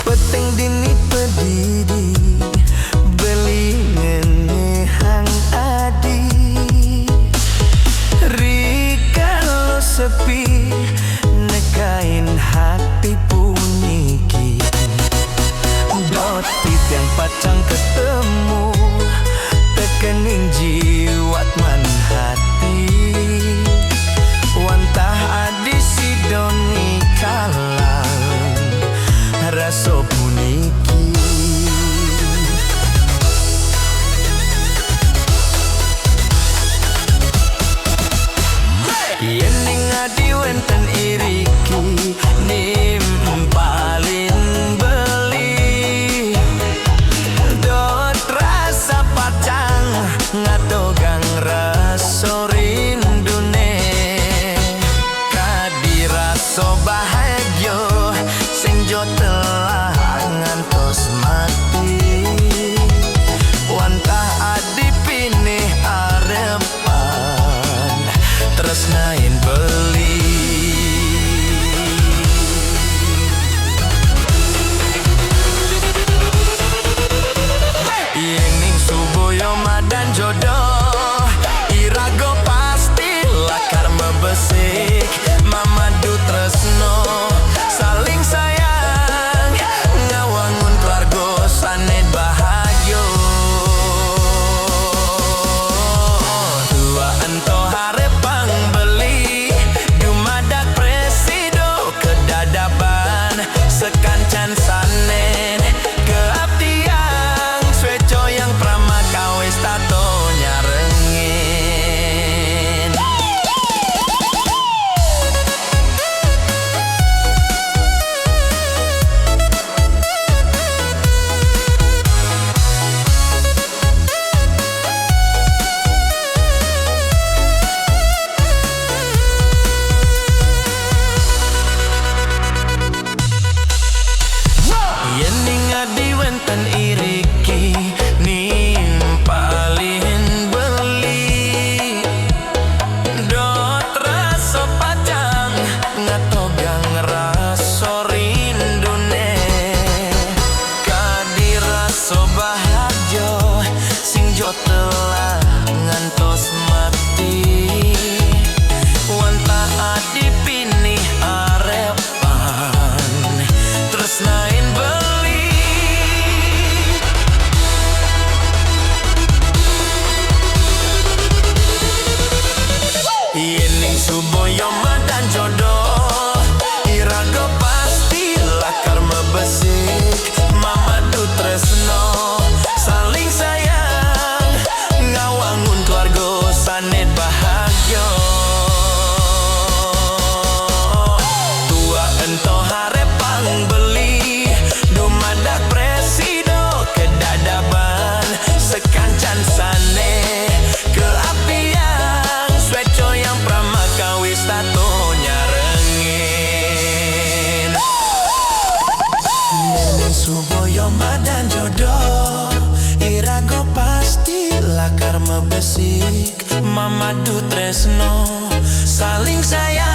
Peteng dini pedidi beli ngene hang adi Rika lo sepi nekain hati puniki Dotit yang pacang ketemu tekening jiwat man hati Wantah adi sidoni kalang raso puniki yen ning adi wenten iriki nimpalin beli dot rasa pacang ngatogang raso rindune kadi raso bahagia sing telah ngantos mati wantah adi pinih arepan tresnain beli yen ning suboyo madan jodoh irago pasti lakar mebesik mamadu tresno saling sayang ngawangun keluarga sanet bahagia tua ento harepang beli dumadak presido kedadaban sekancan sanet keabdian sweco yang pramakawis tato nyarengin yen ning adi wenten iriki nimpalin beli dot raso pacang ngatogang raso rindune kadi raso bahagia sing jo telah ngantos mati wantah adi pinih arepan tresnain beli yen ning suboyo madan jodoh irago pasti lakar mebesik mamadu tresno saling sayang ngawangun keluarga sanet bahagia tua ento harepang beli dumadak presido kedadaban sekancan sane keapian sweco yang pramakawis tato nyarengin nenek suboyo madan jodoh irago pasti lakar mebesik mamadu tresno saling sayang